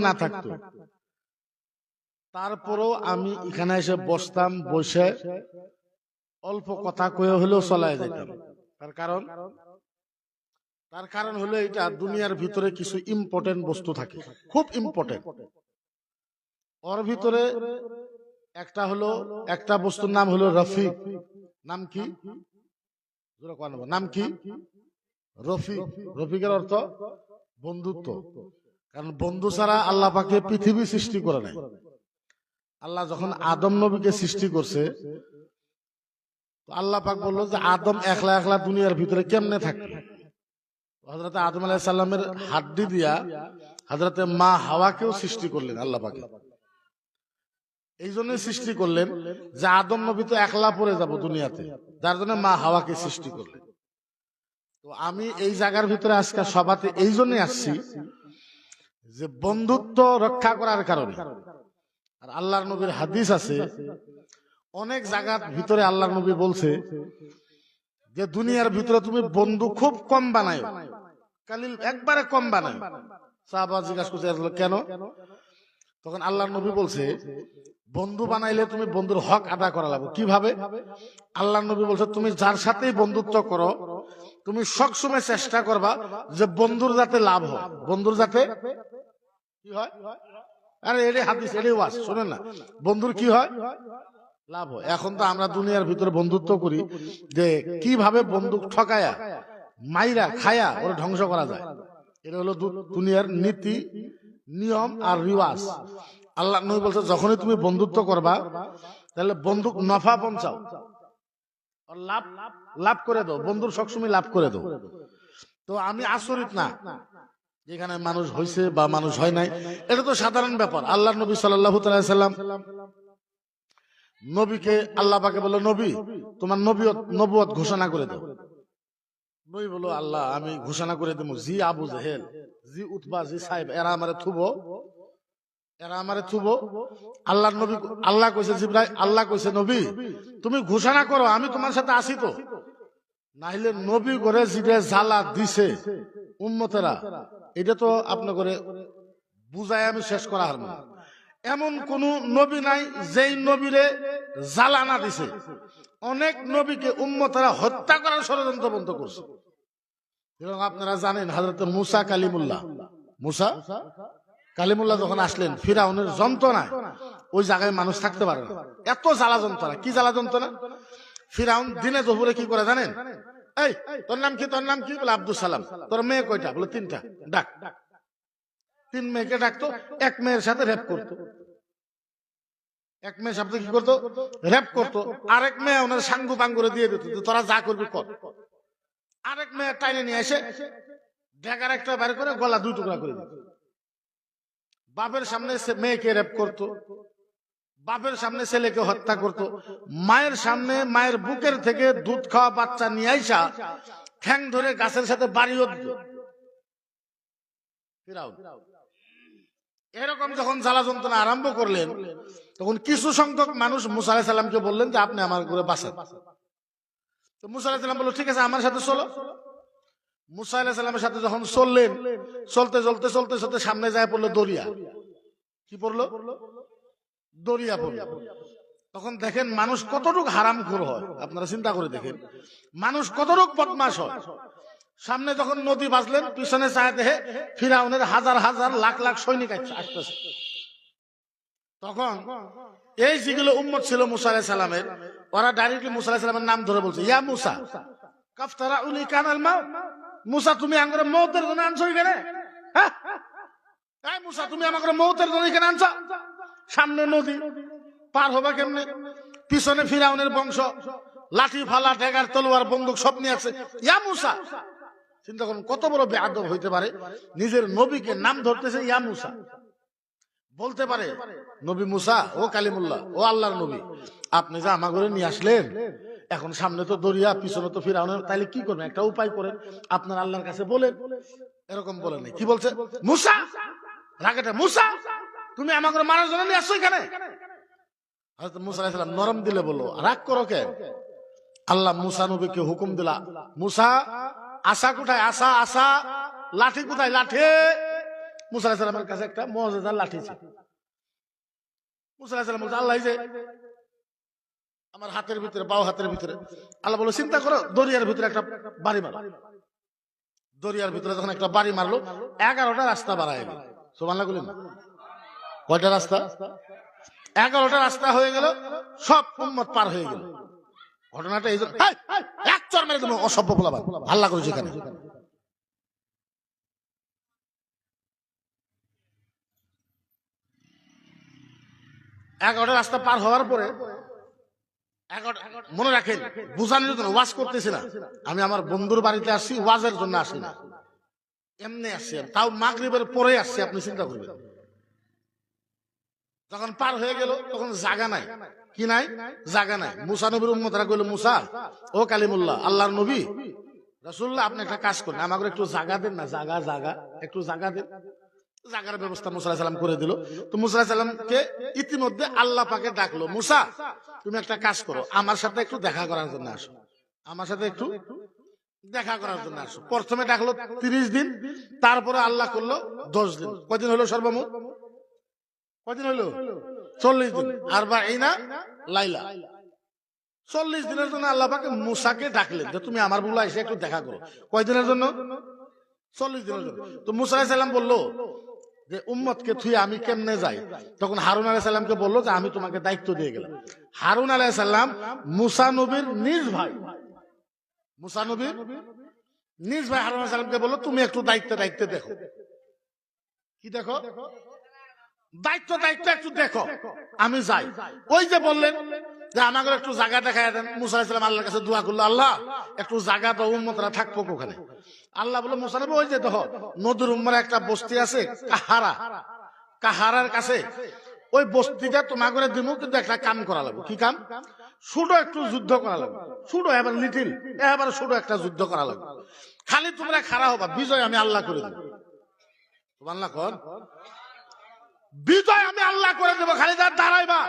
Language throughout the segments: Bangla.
না থাকতো, তারপরেও আমি এখানে এসে বসতাম, বসে অল্প কথা কয়ে হলেও চলায় যেতাম। তার কারণ হলো এটা, দুনিয়ার ভিতরে কিছু ইম্পর্টেন্ট বস্তু থাকে, খুব ইম্পর্টেন্ট। ওর ভিতরে একটা বস্তুর নাম হলো রফিক। নাম কি? নাম কি? রফিক। রফিকের অর্থ বন্ধুত্ব। কারণ বন্ধু ছাড়া আল্লাহ পাকে পৃথিবী সৃষ্টি করে নাই। আল্লাহ যখন আদম নবীকে সৃষ্টি করছে, আল্লাহ পাক বললো যে আদম একলা একলা দুনিয়ার ভিতরে কেমনে থাকবে। হযরত আদম আলাইহিস সালামের হাড্ডি দিয়া হযরতে মা হাওয়াকেও সৃষ্টি করলেন আল্লাহ পাক। এই জন্য সৃষ্টি করলেন যে আদম নবী তো একলা পড়ে যাব দুনিয়াতে, যার জন্য মা হাওয়াকে সৃষ্টি করলেন। তো আমি এই জায়গার ভিতরে আজকে সভাতে এই জন্য আসছি যে বন্ধুত্ব রক্ষা করার কারণে। আর আল্লাহর নবীর হাদিস আছে, অনেক জায়গার ভিতরে আল্লাহর নবী বলছে যে দুনিয়ার ভিতরে তুমি বন্ধু খুব কম বানায়, কালিল, একবারে কম বানায়। সাহাবা জিজ্ঞাসা করছে কেন? তখন আল্লাহর নবী বলছে বন্ধু বানাইলে তুমি বন্ধুর হক আদা করা লাগবে। কিভাবে? আল্লাহর নবী বলছে তুমি যার সাথেই বন্ধুত্ব করো, তুমি সবসময় চেষ্টা করবা যে বন্ধুর যাতে লাভ হয়, বন্ধুর যাতে কি হয়। আরে এটাই হাদিস, এটাই ওয়াজ, শোনেন না, বন্ধুর কি হয়? লাভ হয়। এখন তো আমরা দুনিয়ার ভিতরে বন্ধুত্ব করি যে কিভাবে বন্দুক ঠকায়া মাইরা খায়া ওরা ধ্বংস করা যায়। এটা হলো দুনিয়ার নীতি নিয়ম আর রিওয়াজ। আল্লাহ নবী বলছে যখনই তুমি বন্ধুত্ব করবা তাহলে বন্দুক নফা পৌঁছাও, লাভ লাভ করে দাও, বন্ধুর সবসময় লাভ করে দাও। তো আমি আচরিত না যেখানে মানুষ হয়েছে বা মানুষ হয় নাই, এটা তো সাধারণ ব্যাপার। আল্লাহ নবী সাল্লাল্লাহু তাআলা সাল্লাম নবীকে আল্লাহ পাকে বলল নবী তোমার নবুয়ত ঘোষণা করে দাও। নবী বলল আল্লাহ আমি ঘোষণা করে দেবো, জি আবু জেহেল, জি উতবা, জি সাহেব, এরা আমারে থুবো, এরা আমারে থুবো। আল্লাহর নবী, আল্লাহ কইছে জিবরাইল, আল্লাহ কইছে নবী তুমি ঘোষণা করো, আমি তোমার সাথে আছি তো। নাইলে নবী করে জিবে জ্বালা দিছে উম্মতেরা, এটা তো আপনি করে বুঝায় আমি শেষ করা হার না। এমন কোন নবী নাই যেই নবীরে জ্বালা না দিছে। অনেক নবীকে উম্মতেরা হত্যা করার ষড়যন্ত্র বন্ধ করছে। এবং আপনারা জানেন হযরত মুসা কালিমুল্লাহ, মুসা কালিমুল্লাহ যখন আসলেন ফিরাউনের যন্ত্রণায় ওই জায়গায় মানুষ থাকতে পারে না, এত জ্বালা যন্ত্রণা। কি জ্বালা যন্ত্রণা? ফিরাউন দিনে দুপুরে কি করে জানেন? এই তোর নাম কি, তোর নাম কি? বলে আব্দুল সালাম। তোর মেয়ে কয়টা? বলে তিনটা। ডাক। তিন মেয়েকে ডাকতো, এক মেয়ের সাথে রেপ করতো, এক মেয়ের সাথে কি করতো? রেপ করতো। আরেক মেয়ে ওনার সাঙ্গু পাঙ্গুরে দিয়ে দিত, তোরা যা করবি কর। আরেক মেয়ে টাইনে নিয়ে এসে ড্যাগার একটা বের করে গলা দুই টুকরা করে দিত। বাপের সামনে মেয়েকে রেপ করতো, বাপের সামনে ছেলেকে হত্যা করত, মায়ের সামনে মায়ের বুকের থেকে দুধ খাওয়া বাচ্চা নিয়ে আইসা ঠ্যাং ধরে গাছের সাথে বাড়িও দিত। এরকম যখন জ্বালা যন্ত্রণা আরম্ভ করলেন তখন কিছু সংখ্যক মানুষ মুসা আলাইহিস সালামকে বললেন যে আপনি আমার করে বাঁচান। তো মুসা আলাইহিস সালাম বলল ঠিক আছে আমার সাথে চলো। মুসা আলাইহিস সালামের সাথে যখন চললেন, চলতে চলতে চলতে চলতে সামনে যায় পড়লো দরিয়া। কি পড়লো? দরিয়া পড়লো। তখন দেখেন মানুষ কতটুকু হারামখোর হয়, আপনারা চিন্তা করে দেখেন মানুষ কতটুকু বদমাশ হয়। সামনে যখন নদী বাজলেন, পিছনে চায় দেখে ফিরাউনের হাজার হাজার লাখ লাখ সৈনিক আসতেছে। তখন এই যেগুলো উম্মত ছিল মুসা আলাইহিস সালামের, ওরা ডাইরেক্টলি মুসা আলাইহিস সালামের নাম ধরে বলছে ইয়া মুসা কাফতারা উলি কানাল মাউ। মুসা তুমি আমাকে মওতের জন্য আনছো এখানে? হ্যাঁ এই মুসা তুমি আমাকে মওতের জন্য এখানে আনছো? সামনে নদী, পার হবে কেমনে? পিছনে ফিরাউনের বংশ, লাঠি ফালা ড্যাগার তলোয়ার বন্দুক সব নিয়ে আছে। ইয়া মুসা, চিন্তা করুন কত বড় বেয়াদব হইতে পারে, নিজের নবীকে নাম ধরতেছে ইয়া মুসা। বলতে পারে নবী মুসা ও কালিমুল্লাহ, ও আল্লাহর নবী, আপনি যা আমার ঘরে নিয়ে আসলেন, এখন সামনে তো দরিয়া, পিছনে তো ফিরাউনের, তাইলে কি করবেন? একটা উপায় করেন, আপনার আল্লাহর কাছে বলেন। এরকম বলেন নাই। কি বলছে? মুসা রাগেটা, মুসা তুমি আমাকে মারার জন্য নিয়ে আসছো এখানে? হযরত মুসা আলাইহিস সালাম নরম দিলে বলল রাগ করো কেন? আল্লাহ মুসা নবীকে হুকুম দিলা, মুসা আসা কোথায়? আসা, আসা। লাঠি কোথায়? লাঠি। মুসা আলাইহিস সালামের কাছে একটা মুআজিজার লাঠি ছিল। মুসা আলাইহিস সালাম বলছে, আল্লাহ যে আমার হাতের ভিতরে, বাও হাতের ভিতরে। আল্লাহ বলল, চিন্তা করো, দরিয়ার ভিতরে একটা বাড়ি মারো। দরিয়ার ভিতরে যখন একটা বাড়ি মারলো, 11টা রাস্তা বাড়ায় গেল। সুবহানাল্লাহ বলেন। কয়টা রাস্তা? 11টা রাস্তা হয়ে গেল, সব উম্মত পার হয়ে গেল। ঘটনাটা এই এক চর মেরে দেবো, অসভ্য পোলাপান, হাল্লা করেছে এখানে। 11টা রাস্তা পার হওয়ার পরে মনে রাখেন, বুঝানোর জন্য ওয়াজ করতেছি না, আমি আমার বন্ধুর বাড়িতে আসছি, ওয়াজের জন্য আসি না, এমনি আসছি, তাও মাগরিবের পরে আসছি। আপনি চিন্তা করবেন, যখন পার হয়ে গেল তখন জায়গা নাই, কি নাই? জায়গা নাই। মুসা নবীর উম্মতরা কইল, মুসা ও কালিমুল্লাহ, আল্লাহর নবী রাসূলুল্লাহ, আপনি একটা কাজ করেন, আমাকে একটু জায়গা দেন না, জায়গা একটু জায়গা দেন। জায়গার ব্যবস্থা মুসা আলাইহিস সালাম করে দিল। তো মুসা আলাইহিস সালামকে ইতিমধ্যে আল্লাহ পাকে ডাকলো, মুসা তুমি একটা কাজ করো, আমার সাথে একটু দেখা করার জন্য আসো, আমার সাথে একটু দেখা করার জন্য আসো। প্রথমে ডাকলো 30 দিন, তারপরে আল্লাহ করলো 10 দিন। কয়দিন হলো সর্বমোট? কয়দিন হলো? 40 দিন। আরবাঈনা লাইলা। 40 দিনের জন্য আল্লাহ পাক মুসাকে ডাকলেন যে তুমি আমার বুলা এসে একটু দেখা করো। কয়দিনের জন্য? 40 দিনের জন্য। তো মুসা আলাইহিস সালাম বললো যে উম্মতকে থুয়ে আমি কেমনে যাই? তখন হারুন আলাইহিস সালামকে বললো যে আমি তোমাকে দায়িত্ব দিয়ে গেলাম। হারুন আলাইহিস সালাম মুসা নবীর নিজ ভাই, মুসা নবীর নিজ ভাই হারুন আলাইহিস সালামকে বললো তুমি একটু দায়িত্ব দেখো। কি দেখো? দায়িত্ব একটু দেখো, আমি যাই। ওই যে বললেন যে আমাকে একটু জায়গা দেখায় দেন, মুসা আলাইহিস সালাম আল্লাহর কাছে দোয়া করলো, আল্লাহ একটু জায়গা দাও, উম্মতরা থাকবো ওখানে। আল্লাহ বলল, মুসা নবী ওই যে দেখো নদীর উম্মরে একটা বস্তি আছে কাহারার কাছে, ওই বস্তিটা তোমার করে দিব, কিন্তু একটা কাম করা লাগবে। কি কাম? ছোট একটু যুদ্ধ করা লাগবে, ছোট এবার লিটিল, এবার ছোট একটা যুদ্ধ করা লাগবে। খালি তোমরা খাড়া হবা, বিজয় আমি আল্লাহ করে দেবো। সুবহানাল্লাহ কোন, বিজয় আমি আল্লাহ করে দেবো, খালি তার দাঁড়াইবা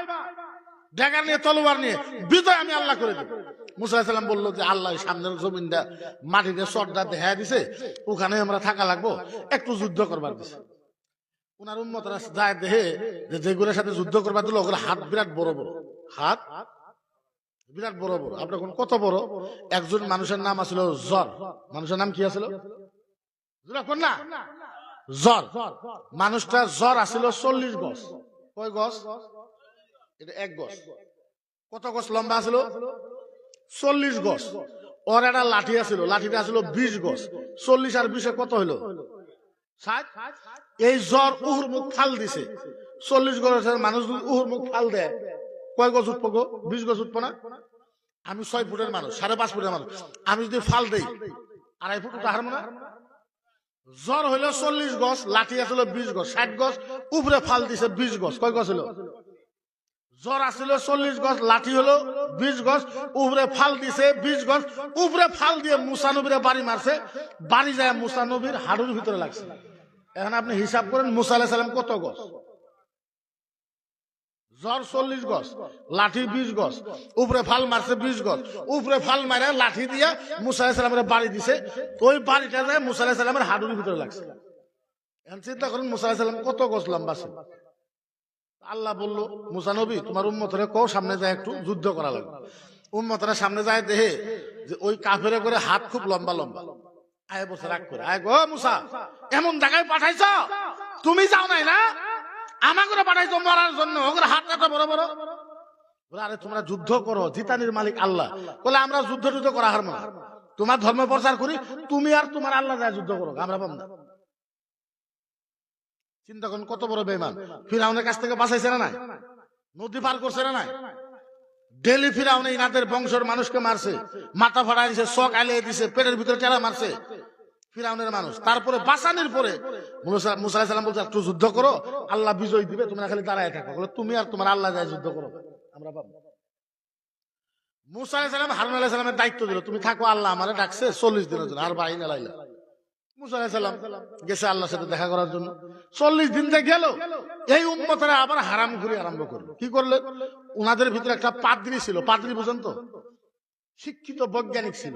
ড্যাগার নিয়ে, তলোয়ার নিয়ে, বিজয় আমি আল্লাহ করে দেবো। মুসা আলাইহিস সালাম বললো যে আল্লাহ সামনের জমিনটা মাটিতে চটটা দেখা দিছে, ওখানে আমরা থাকা লাগবো, একটু যুদ্ধ করবার দিছে। ওনার উম্মতরা যায় দেহে যে যেগুলোর সাথে যুদ্ধ করবার দিল ওগুলো হাত বিরাট বড় বড়, হাত বিরাট বড় বড়। আপনার কত বড়? একজন মানুষের নাম আছিল জ্বর। মানুষের নাম কি আছিল? না, জ্বর। মানুষটা জ্বর আছিল 40 গজ। কয় গজ? এটা 1 গজ। কত গজ লম্বা আছিল? 40 গজ। ওর একটা লাঠি আছিল, লাঠিটা আছিল 20 গজ। 40 আর 20 কত হইল? 60। এই জ্বর উহুর মুখ ফাল দিছে। 40 গজের মানুষ উহুর মুখ ফাল দেয়, কয় গজ উঠবো গো? 20 গজ উঠবো না? আমি 6 ফুটের মানুষ, 5.5 ফুটের মানুষ, আমি যদি ফাল দেই 2.5 ফুট উঠা হারবো না? জ্বর হইল 40 গজ, লাঠি আসলো 20 গজ, 60 গজ, উপরে ফাল দিছে 20 গজ। কয় গজ হলো? জ্বর আসলো 40 গজ, লাঠি হলো 20 গজ, উপরে ফাল দিছে 20 গজ। উপরে ফাল দিয়ে মুসা নবীরে বাড়ি মারছে, বাড়ি যায় মুসা নবীর হাড়ুর ভিতরে লাগছে। এখন আপনি হিসাব করেন মুসা আলাইহিস সালাম কত গজ? জ্বর 40 গজ, লাঠি 20 গজ, উপরে ফাল মারছে 20 গজ। উপরে ফাল মারা লাঠি দিয়া মুসা আলাইহিস সালামের বাড়ি দিছে, ওই বাড়িটা যায় মুসা আলাইহিস সালামের হাড়ুর ভিতরে লাগছে। এখন চিন্তা করেন মুসা আলাইহিস সালাম কত গজ লম্বা ছিল। আল্লাহ বললো, মুসা নবী তোমার উম্মতরে কও সামনে যায় একটু যুদ্ধ করা লাগবে। উম্মতরা সামনে যায় দেহে যে ওই কাফেরে করে হাত খুব লম্বা লম্বা। আয় বসে রাগ করে, আয় গো মুসা, এমন জায়গায় পাঠাইছ, তুমি যাও নাই না, আমাকে পাঠাইছো মরার জন্য, ওগুলো হাত এত বড় বড়। আরে তোমরা যুদ্ধ করো, জিতানির মালিক আল্লাহ। বলে আমরা যুদ্ধ করা হারবো না, তোমার ধর্ম প্রচার করি, তুমি আর তোমার আল্লাহ যায় যুদ্ধ করো, আমরা পাবো না। চিন্তা করুন কত বড় বেঈমান। ফিরআউনের কাছ থেকে বাঁচাইছে না নাই? নদী পার করছে না নাই? ডেলি ফিরআউন ইনাদের বংশের মানুষকে মারছে, মাথা ফাড়াই দিছে, চোখ আলিয়ে দিছে, পেটের ভিতরে টেরা মারছে ফিরআউনের মানুষ। তারপরে বাঁচানোর পরে মুসা আলাইহিস সালাম বলছে একটু যুদ্ধ করো, আল্লাহ বিজয় দিবে, তোমরা খালি দাঁড়ায় থাকো। বলে তুমি আর তোমার আল্লাহ যায় যুদ্ধ করো, আমরা পাবো। মুসা আলাইহিস সালাম হারুন আলাইহিস সালামের দায়িত্ব দিল, তুমি থাকো, আল্লাহ আমারে ডাকছে 40 দিনের জন্য। আর বাইনা লাইলা মুসা আলাইহিস সালাম গেছে আল্লাহর সাথে দেখা করার জন্য। 40 দিন যে গেল, এই উম্মতরা আবার হারাম ঘুরি আরম্ভ করলো। কি করলে? উনাদের ভিতরে একটা পাদ্রী ছিল, পাদ্রী বুঝেন তো, শিক্ষিত বৈজ্ঞানিক ছিল।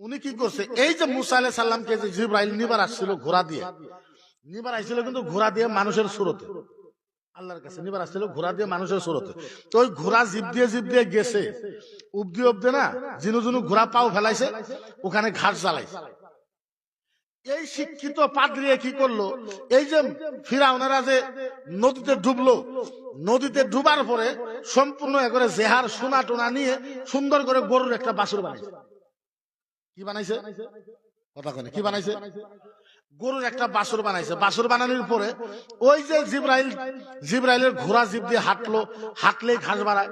উনি কি করছে, এই যে মুসা আলাইহিস সালামকে যে জিবরাইল নিবার আসছিল ঘোড়া দিয়ে, নিবার আইছিল কিন্তু ঘোড়া দিয়ে মানুষের সুরতে, আল্লাহর কাছে নিবার আসছিল ঘোড়া দিয়ে মানুষের সুরতে। তো ওই ঘোড়া জিপ দিয়ে গেছে, অব্দি না জিনু জিনু ঘোড়া পাও ফেলাইছে, ওখানে ঘাস জ্বালাইছে। এই শিক্ষিত পাদ্রী কি করলো, এই যে ফিরাউনেরা যে নদীতে ডুবলো, নদীতে ডুবার পরে সম্পূর্ণ করে জেহার সোনা টোনা নিয়ে সুন্দর করে গরুর একটা বাছুর বানাইছে। কি বানাইছে? কথা কয় না, কি বানাইছে? গরুর একটা বাছুর বানাইছে। বাছুর বানানোর পরে ওই যে জিব্রাইলের ঘোড়া জিপ দিয়ে হাঁটলেই ঘাস বাড়ায়,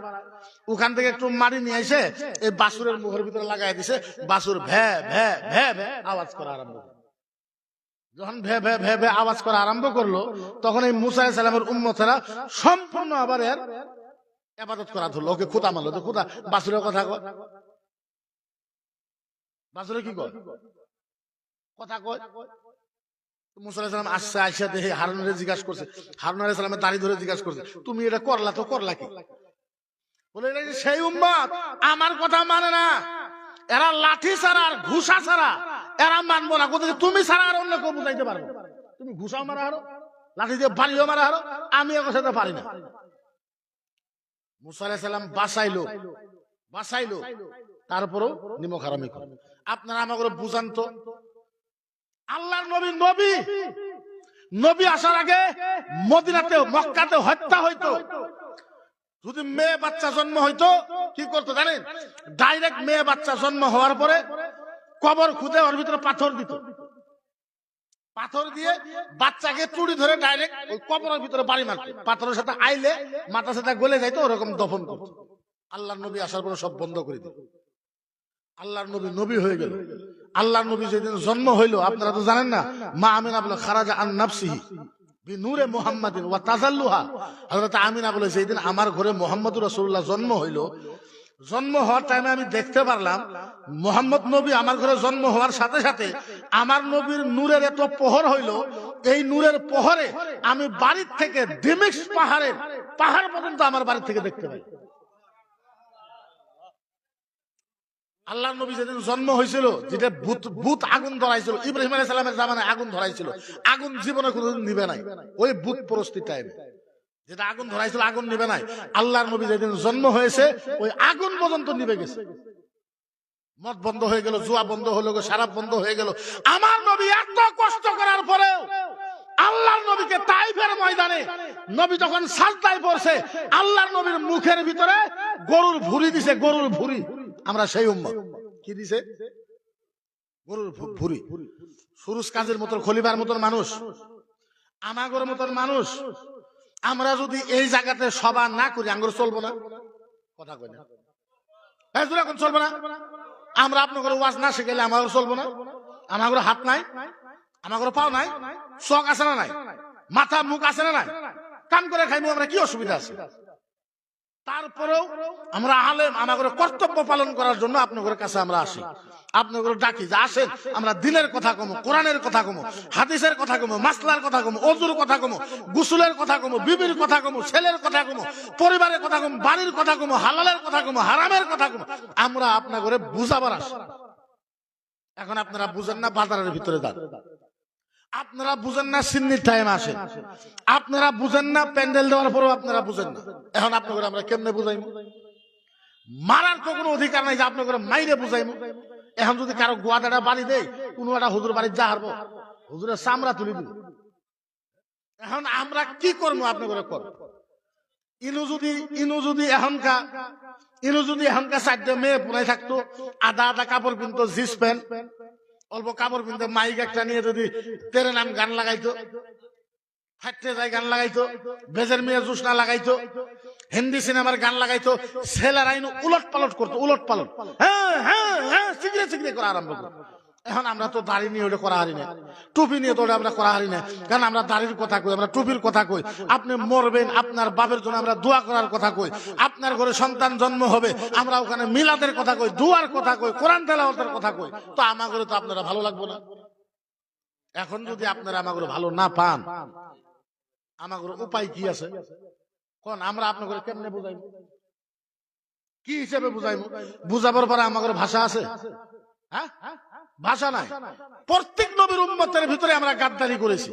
ওখান থেকে একটু মাটি নিয়ে এসে এই বাছুরের মুখের ভিতরে লাগাই দিছে। বাছুর ভ্যা ভ্যা ভ্যা ভ্যা আওয়াজ করা আরম্ভ করলো। যখন ভ্যা ভ্যা ভ্যা ভ্যা আওয়াজ করা আরম্ভ করলো, তখন এই মুসা আলাইহিস সালামের উম্মতেরা সম্পূর্ণ আবার এর ইবাদত করা ধরলো। ওকে খুদা মানলো। তো খুদা বাছুরের কথা কয়, বাছুরে কি কয়? কথা কয়। মুসা আলাইহিস সালাম আসছে, আইসা দেখে হারুনের জিজ্ঞাসা করছে, হারুন আলাইহিস সালামের দাড়ি ধরে জিজ্ঞাসা করছে, তুমি এটা করলা তো করলা কি? বলে এটা সেই উম্মত আমার কথা মানে না, এরা লাঠি ছাড়া আর ঘুষা ছাড়া এরা মানবো না। কোথায় তুমি ছাড়া আর অন্য কেউ বুঝাইতে পারবো? তুমি ঘুষাও মারা হারো, লাঠি দিয়ে বাড়িও মারা হারো, আমি এর সাথে পারি না। মুসা আলাইহিস সালাম বাঁচাইলো, তারপরও নিমক হারামি করে। আপনারা আমাকে বুঝান তো, আল্লাহর নবী আসার আগে মদিনাতে মক্কাতে হত্যা হইতো। যদি মেয়ে বাচ্চা জন্ম হইতো কি করতো জানেন? ডাইরেক্ট মেয়ে বাচ্চা জন্ম হওয়ার পরে কবর খুদে ওর ভিতরে পাথর দিত। পাথর দিয়ে বাচ্চাকে চুড়ি ধরে ডাইরেক্ট ওই কবরের ভিতরে বাড়ি মারতো। পাথরের সাথে আইলে মাথা সাথে গলে যাইতো, ওরকম দফন করতো। আল্লাহর নবী আসার পরে সব বন্ধ করে দিত। আল্লাহর নবী হয়ে গেল। আল্লাহর নবী যেদিন জন্ম হইলো, আপনারা তো জানেন না, মা আমিনা বলে খারাজা আন নাফসিহি বিনূরে মুহাম্মাদিন ওয়া তাজাল্লুহা। হযরত আমিনা বলে যেদিন আমার ঘরে মুহাম্মদুর রাসূলুল্লাহ জন্ম হইলো, জন্ম হওয়ার টাইমে আমি দেখতে পারলাম মুহাম্মদ নবী আমার ঘরে জন্ম হওয়ার সাথে সাথে আমার নবীর নূরের এত প্রহর হইলো, এই নূরের প্রহরে আমি বাড়ির থেকে দিমিশক পাহাড় পর্যন্ত আমার বাড়ি থেকে দেখতে পাই। আল্লাহর নবী যেদিন জন্ম হয়েছিল, যেটা ভূত আগুন ধরাইছিল, ইব্রাহিম আলাইহিস সালামের জামানায় আগুন ধরাইছিল, আগুন জীবনে কোনোদিন নিবে নাই। ওই ভূত পরস্তির টাইমে যেটা আগুন ধরাইছিল, আগুন নিবে নাই। আল্লাহর নবী যেদিন জন্ম হয়েছে, ওই আগুন পর্যন্ত নিবে গেছে। মদ বন্ধ হয়ে গেল, জুয়া বন্ধ হলো, শরাব বন্ধ হয়ে গেল। আমার নবী এত কষ্ট করার পরেও আল্লাহর নবীকে তাইফের ময়দানে নবী যখন সাজদায় পড়ছে, আল্লাহর নবীর মুখের ভিতরে গরুর ভুঁড়ি দিছে। গরুর ভুঁড়ি, আমরা সেই উম্মত। কি দিছে? গরুর ভুঁড়ি। সুরুজ কাজের মতন, খলিফার মতন মানুষ, আমাগর মতন মানুষ, আমরা যদি এই জায়গাতে সভা না করি, আঙ্গুর চলবো না। কথা কই না, এখন চলবো না। আমরা আপনার ওয়াজ না শিখাইলে আমাদের চলবো না। আমাদের হাত নাই, আমাদের পাও নাই, চোখ আছে না নাই, মাথা মুখ আছে না নাই, কাম করে খাইবো আমরা, কি অসুবিধা আছে? তারপরেও আমরা আলেম, আমাদের কর্তব্য পালন করার জন্য আপনাদের কাছে আমরা আসি, আপনাদের ডাকি যে আসেন, আমরা দিনের কথা কমো, কোরআনের কথা কমো, হাদিসের কথা কমো, মাসলার কথা কমো, ওযুর কথা কমো, গোসলের কথা কমো, বিবির কথা কমো, ছেলের কথা কমো, পরিবারের কথা কমো, বাড়ির কথা কমো, হালালের কথা কমো, হারামের কথা কমো। আমরা আপনাদের বুঝাবার আসি। এখন আপনারা বুঝেন না বাজারের ভিতরে দাঁড়, আপনারা বুঝেন না সিন্নির টাইম আসে, আপনারা বুঝেন না প্যান্ডেল দেওয়ার পরেও আপনারা বুঝেন না। এখন আপনাদের আমরা কেমনে বুঝাইবো? মারার তো কোনো অধিকার নাই যে আপনাদের মাইরে বুঝাইবো। এখন যদি কারো গোয়াদাটা বাড়ি দেয়, কোনো একটা হুজুর বাড়ি যা হারবো, হুজুরের চামড়া তুলি দিব। এখন আমরা কি করবো? আপনাদের করবো। ইনু যদি এখনকার চারটে মেয়ে পুরাই থাকতো, আধা কাপড় কিনতো, জিন্স প্যান্ট, অল্প কাপড় কিনতো, মাইক একটা নিয়ে যদি তেরে নাম গান লাগাইতো, ফাটতে যায় গান লাগাইতো, বেজের মেয়ে জোসনা লাগাইতো, হিন্দি সিনেমার গান লাগাইতো, ছেলের আইন উলট পালট করতো, উলট পালট, হ্যাঁ হ্যাঁ হ্যাঁ চিগড়ে করা আরম্ভ করতো। এখন আমরা তো দাড়ি নিয়ে ওটা করা হারি না, টুপি নিয়ে তো আমরা করা হারি না, কারণ আমরা দাড়ির কথা কই, আমরা টুপির কথা কই। আপনি মরবেন, আপনার বাপের জন্য আমরা দোয়া করার কথা কই। আপনার ঘরে সন্তান জন্ম হবে, আমরা ওখানে মিলাদের কথা কই, দুয়ার কথা কই, কোরআন তেলাওয়াতের কথা কই। তো আমার ঘরে তো আপনারা ভালো লাগবে না। এখন যদি আপনারা আমার ঘরে ভালো না পান, আমার ঘরে উপায় কি আছে কোন? আমরা আপনার ঘরে কেমনে বুঝাইব? কি হিসেবে বুঝাইব? বুঝাবার পরে আমার ঘরে ভাষা আছে? হ্যাঁ, ভাষা নাই। প্রত্যেক নবীর উম্মতের ভিতরে আমরা গাদ্দারি করেছি।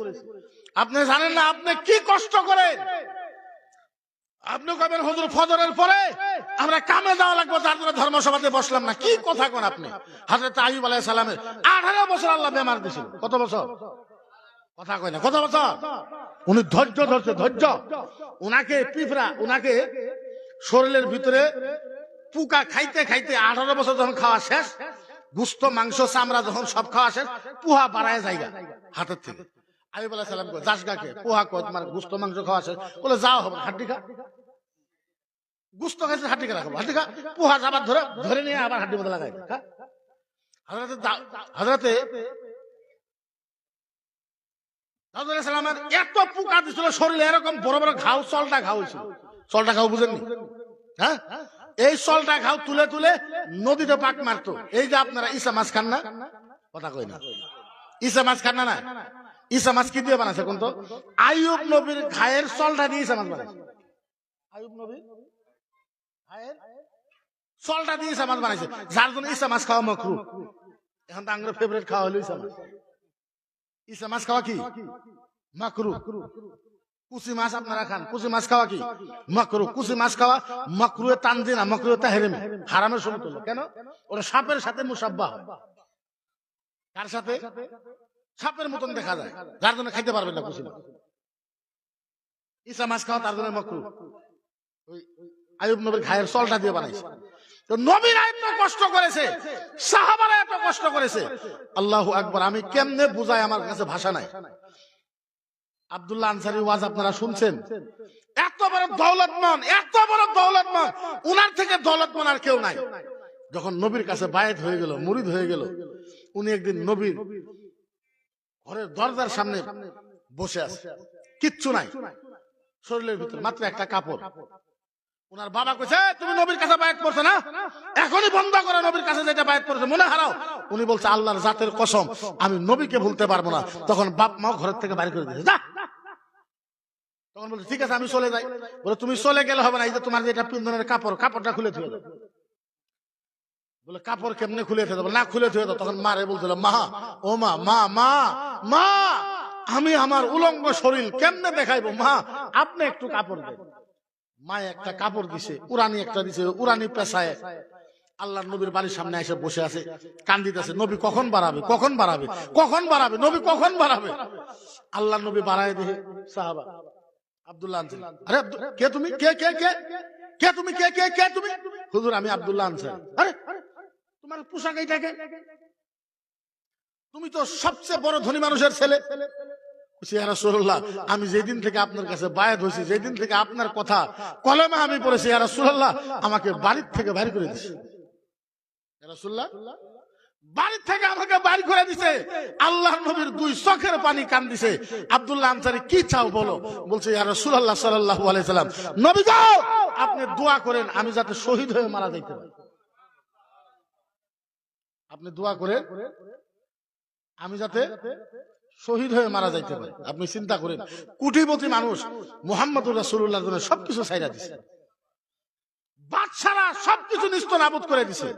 আপনি জানেন না আপনি কি কষ্ট করেন। আপনি কবেন হুজুর ফজরের পরে আমরা কামে যাওয়া লাগবে, তার জন্য ধর্মসভাতে বসলাম না। কি কথা কোন আপনি? হযরত আইয়ুব আলাইহিস সালামের 18 বছর আল্লাহ বেমার দিয়েছিল। কত বছর? কথা কয় না। কত বছর? উনি ধৈর্য ধরছে, ধৈর্য। উনাকে পিঁপড়া, উনাকে শরীরের ভিতরে পোকা খাইতে খাইতে 18 বছর যখন খাওয়া শেষ, গুস্ত মাংস চামড়া যখন সব খাওয়া শেষ, পোহা বাড়ায় জায়গা হাতের থেকে। আইয়ুব আলাইহিস সালাম কয়, যাসগাকে পোহা কয়, তোমার গুস্ত মাংস খাওয়া শেষ। বলে যাও হবে, হাড্ডি খা। গুস্ত খাইছে, হাড্ডি খা রাখবো, হাড্ডি খা। পোহা আবার ধরে ধরে নিয়ে আবার হাড্ডি মধ্যে লাগাই। হযরতে সালামের এত পোকা দিছিল শরীরে, এরকম বড় বড় ঘাও, চলটা ঘাও ছিল। চলটা ঘাও বুঝেননি? হ্যাঁ, এই চলটা ঘাও তুলে তুলে নদীতে পাক মারতো। এই যে আপনারা ইসা মাছ খান না, কথা কই না, ইসা মাছ খান না? ইসা মাছ কি দিয়ে বানাইছে কোন? তো আইয়ুব নবীর ঘায়ের চলটা দিয়ে ইসা মাছ বানাইছে। আইয়ুব নবীর ঘায়ের চলটা দিয়ে ইসা মাছ বানাইছে, যার জন্য ইসা মাছ খাওয়া মাকরুহ। এখন তো আমার ফেভারিট খাওয়া হলো ইসা মাছ। ইসা মাছ খাওয়া কি মাকরুহ। কুচি মাছ আপনারা খান, কুচি মাছ খাওয়া কি মাকরুহ। কুচি মাছ খাওয়া মাকরুহে তানজিনা, মাকরুহে তাহরিম, হারামের সমতুল্য। কেন? ওটা সাপের সাথে মুসাব্বা হয়। কার সাথে? সাপের মতন দেখা যায়, যার জন্য খাইতে পারবেন না কুচি মাছ। ইসা মাছ খাওয়া তার জন্য মাকরুহ। আইয়ুব নবীর ঘায়ের চলটা দিয়ে বানাইছে। তো নবীরা এত কষ্ট করেছে, সাহাবারা এত কষ্ট করেছে। আল্লাহু আকবার। আমি কেমনে বুঝাই, আমার কাছে ভাষা নাই। আব্দুল্লাহ আনসারী ওয়াজ আপনারা শুনছেন। এত বড় দৌলতমান, এত বড় দৌলতমান, উনার থেকে দৌলতমান আর কেউ নাই। যখন নবীর কাছে বায়াত হয়ে গেল, মুরিদ হয়ে গেল, উনি একদিন নবীর ঘরের দরজার সামনে বসে আছে, কিচ্ছু নাই শরীরের ভিতরে, মাত্র একটা কাপড়। উনার বাবা কইছে, তুমি নবীর কাছে বায়াত করছো না, এখনই বন্ধ করো নবীর কাছে যেটা বায়াত করেছে, মনে হারাও। উনি বলছে, আল্লাহর জাতের কসম, আমি নবীকে ভুলতে পারবো না। তখন বাপ মাও ঘরের থেকে বাইরে করে দিয়েছে, যা। তখন বলছে, ঠিক আছে আমি চলে যাই। বলে, তুমি চলে গেলে হবে না, এই যে তোমার যেটা পিন্দনের কাপড়, কাপড়টা খুলে থুয়ে দাও। বলে, কাপড় কেমনে খুলে থুয়ে দাও? না খুলে থুয়ে দাও। তখন মারে বলছিল, মা, ও মা, মা মা মা, আমি আমার উলঙ্গ শরীর কেমনে দেখাইবো, মা আপনি একটু কাপড় দেন। মা একটা কাপড় দিছে, উরানি একটা দিছে, উরানি পেশায় আল্লাহর নবীর বাড়ির সামনে এসে বসে আছে, কান্দিতেছে, নবী কখন বাড়াবে, কখন বাড়াবে, কখন বাড়াবে, নবী কখন বাড়াবে। আল্লাহর নবী বাড়ায় দেখে সাহাবা আব্দুল্লাহ আনসারী, আরে কে তুমি, কে কে কে কে তুমি, কে কে কে তুমি? হুজুর আমি আব্দুল্লাহ আনসারী। আরে তোমার পোশাক এইটাকে, তুমি তো সবচেয়ে বড় ধনী মানুষের ছেলে। ইয়া রাসূলুল্লাহ, আমি যেদিন থেকে আপনার কাছে বায়াত হয়েছি, যেদিন থেকে আপনার কথা কলেমা আমি পড়েছি, ইয়া রাসূলুল্লাহ আমাকে বাড়ির থেকে বাইর করে দিয়েছে। ইয়া রাসূলুল্লাহ বাড়ির থেকে আমাকে বাইর করে দিছে। আল্লাহর নবীর দুই চোখের পানি কান্দিছে। আব্দুল্লাহ আনসারী, কি চাও বলো? বলছে, ইয়া রাসূলুল্লাহ সাল্লাল্লাহু আলাইহি সাল্লাম, নবী গো আপনি দোয়া করেন আমি যাতে শহীদ হয়ে মারা যাইতে পারি। আপনি দোয়া করেন আমি যাতে শহীদ হয়ে মারা যাইতে পারে। আপনি চিন্তা করেন, কোটিপতি মানুষ মুহাম্মদুর রাসূলুল্লাহর জন্য সবকিছু ছাইরা দিছে, বাদশারা সবকিছু নিস্তনাবুদ করে দিছে।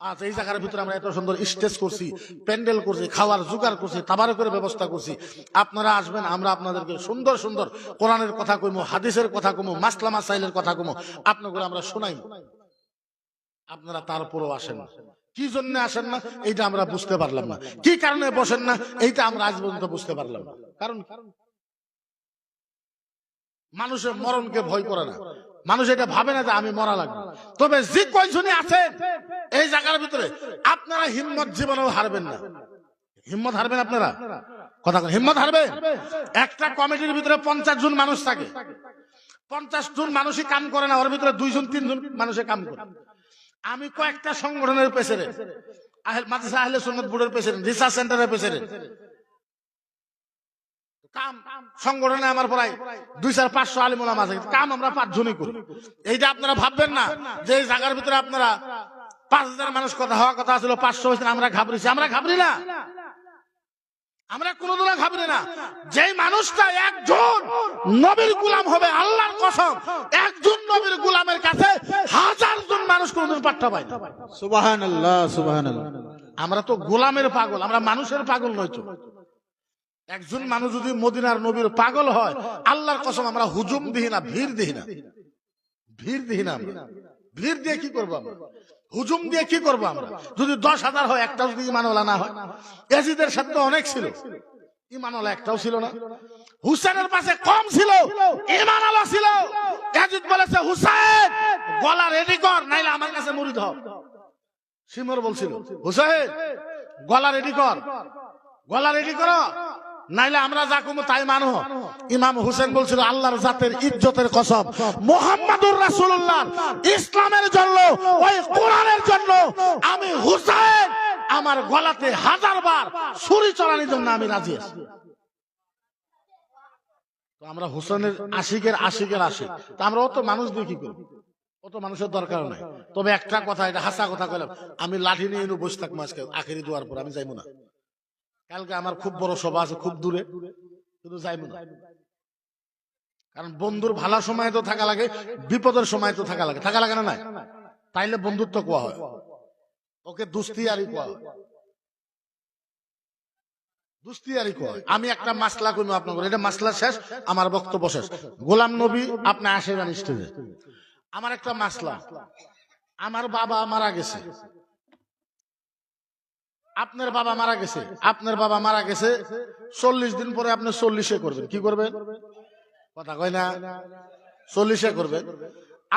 আচ্ছা, এই জায়গার ভিতরে আমরা এত সুন্দর স্টেজ করছি, প্যান্ডেল করছি, খাওয়ার জোগাড় করছি, তাবারকের ব্যবস্থা করছি। আপনারা আসবেন, আমরা আপনাদেরকে সুন্দর সুন্দর কোরআনের কথা কইমু, হাদিসের কথা কইমু, মাসলা মাসাইলের কথা কইমু, আপনাদের আমরা শোনাইমু। আপনারা তারপরও আসেন না। কি জন্য আসেন না এইটা আমরা বুঝতে পারলাম না, কি কারণে বসেন না এইটা আমরা আজ পর্যন্ত বুঝতে পারলাম না। কারণ মানুষের মরণকে ভয় করে না, মানুষ এটা ভাবে না যে আমি মরা লাগবে। তবে যে কয়জনই আছেন এই জায়গার ভিতরে, আপনারা হিম্মত জীবনেও হারবেন না। হিম্মত হারবেন আপনারা? কথা বলেন, হিম্মত হারবেন? একটা কমিটির ভিতরে 50 জন মানুষ থাকে, 50 জন মানুষই কাম করে না, ওর ভিতরে 2 জন 3 জন মানুষে কাম করে। আমি কয়েকটা সংগঠনের প্রেসিডেন্ট, মাদ্রাসা আহলে সুন্নাত বোর্ডের প্রেসিডেন্ট, রিসার্চ সেন্টারের প্রেসিডেন্ট, কাম সংগঠনে আমার প্রায় 200-500 আলিম ওলামা আছে, কাম আমরা 5 জনই করি। এইটা আপনারা ভাববেন না যে এই জায়গার ভিতরে আপনারা 5000 মানুষ কথা হওয়া কথা ছিল, 500 হয়েছে, আমরা ঘাবড়েছি। আমরা ঘাবড়ি না, আমরা কোনদিনও ঘাবড়ি না। যেই মানুষটা একজন নবীর গোলাম হবে, আল্লাহর কসম, একজন নবীর গোলামের কাছে 1000 জন মানুষ কোনদিন পাত্তা পায় না। সুবহানাল্লাহ, সুবহানাল্লাহ। আমরা তো গোলামের পাগল, আমরা মানুষের পাগল নয় তো। একজন মানুষ যদি মদিনার নবীর পাগল হয়, আল্লাহর কসম আমরা হুজুম দিই না, ভিড় দিই না, ভিড় দিই না। ভিড় দিয়ে কি করবো আমরা? হুজুম দিয়ে কি করবো আমরা? যদি 10,000 হয়, একটা যদি ইমানওয়ালা না হয়? ইয়াজিদের সাথে অনেক ছিল, ইমানওয়ালা একটাও ছিল না। হুসেনের পাশে কম ছিল, ইমানওয়ালা ছিল। ইয়াজিদ বলেছে, হুসেন গলা রেডি কর, নাইলে আমার কাছে মুরিদ হ। সিমর বলছিল, হুসেন গলা রেডি কর, গলা রেডি করো, নাইলে আমরা যা কমু তাই মানো। ইমাম হুসেন বলছিল, আল্লাহর জাতের ইজ্জতের কসম, মুহাম্মাদুর রাসূলুল্লাহ ইসলামের জন্য, ওই কোরআনের জন্য আমি হুসেন আমার গলাতে 1000 বার ছুরি চড়ানোর জন্য আমি রাজি আছি। তো আমরা হুসেনের আশিকের আশিকের আশিক, তা আমরা অত মানুষ দিয়ে কি করব? অত মানুষের দরকার নাই। তবে একটা কথা, এটা হাসা কথা কইলাম, আমি লাঠি নিয়ে বসে থাকবো আজকে আখেরি দোয়ার পর, আমি যাইবো না। কালকে আমার খুব বড় সভা আছে, খুব দূরে, কিন্তু যাইবো না। কারণ বন্ধুর ভালো সময় তো থাকা লাগে, বিপদের সময় তো থাকা লাগে, থাকা লাগে না? নাই তাইলে বন্ধুত্ব কোয়া হয়, ওকে দুস্তিয়ারি কোয়া হয়, দুস্তিয়ারি কোয়া হয়। আমি একটা মাসলা কইম আপনাদের, এটা মাসলা শেষ, আমার বক্তব্য শেষ। গোলাম নবী আপনি আসেন স্টেজে। আমার একটা মাসলা, আমার বাবা মারা গেছে, আপনার বাবা মারা গেছে, আপনার বাবা মারা গেছে 40 দিন পরে আপনি 40-এ করবেন। কি করবেন? কথা কয় না, 40-এ করবেন।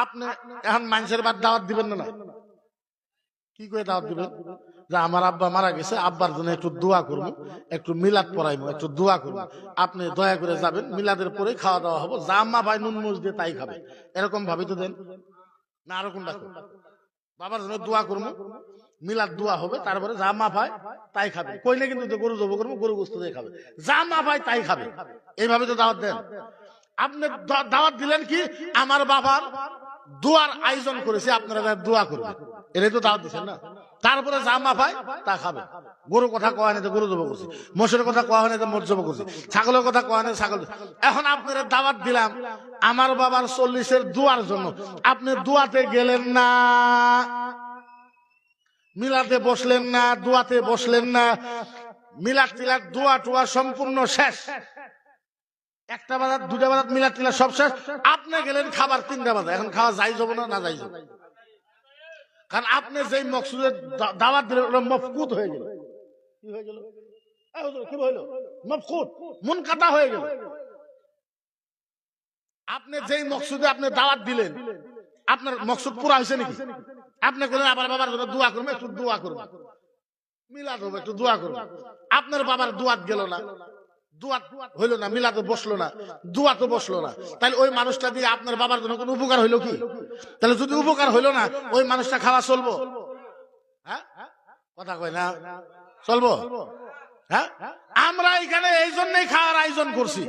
আপনি এখন মানুষের বাদ দাওয়াত দিবেন না? কি করে দাওয়াত দিবেন? যে আমার আব্বা মারা গেছে, আব্বার জন্য একটু দোয়া করবো, একটু মিলাদ পড়াইবো, একটু দোয়া করবো, আপনি দয়া করে যাবেন, মিলাদের পরে খাওয়া দাওয়া হবো, যা আম্মা ভাই নুন মুজ দিয়ে তাই খাবে, এরকম ভাবি তো দেন না? এরকম ডাকুন, বাবার জন্য দোয়া করবো, মিলাদ দোয়া হবে, তারপরে যা মা ভাই তাই খাবে। কইলে কিন্তু গরু জব করবো, গরু গোস্ত দিয়ে খাবে, যা মা ভাই তাই খাবে, এইভাবে তো দাওয়াত দেন। আপনি দাওয়াত দিলেন কি, আমার বাবার দোয়ার আয়োজন করেছে, আপনারা দোয়া করবেন, এটাই তো দাওয়াত দিচ্ছেন না? তারপরে যা মা ভাই তা খাবে। গরু কথা কওয়া নেই তো গরু জব করছি, মোষের কথা কওয়া নেই তো মোষ জব করছি, ছাগলের কথা কওয়া নেই ছাগল। এখন আপনারা দাওয়াত দিলাম আমার বাবার 40-এর দোয়ার জন্য, আপনি দোয়াতে গেলেন না, মিলাতে বসলেন না, দোয়াতে বসলেন না, মিলাদ টিলাদ দোয়া টোয়া সম্পূর্ণ শেষ, 1টা বাজার 2টা বাজার মিলাদ টিলাদ সব শেষ, আপনি গেলেন খাবার 3টা বাজে। এখন খাওয়া যাই যাব না? না যাই যাব, কারণ আপনি যেই মকসুদে দাওয়াত দিলেন ওটা মফকুত হয়ে গেল। কি হয়ে গেল? কি হইল? মফকুত, মুনকাতা হয়ে গেল। আপনি যেই মকসুদে আপনি দাওয়াত দিলেন, আপনার মকসুদ পুরা হয়েছে নাকি? আপনি বলেন আবার বাবার জন্য দোয়া করবো, একটু দোয়া করবো, মিলাদ হবে, একটু দোয়া করবো, আপনার বাবার দোয়াত গেল না, দোয়াত হইলো না, মিলাদ বসলো না, দোয়া তো বসলো না, তাহলে ওই মানুষটা দিয়ে আপনার বাবার জন্য কোনো উপকার হইলো কি? তাহলে যদি উপকার হইলো না, ওই মানুষটা খাওয়া চলবো? হ্যাঁ, কথা কয় না, চলবো? হ্যাঁ, আমরা এখানে এই জন্যই খাওয়ার আয়োজন করছি,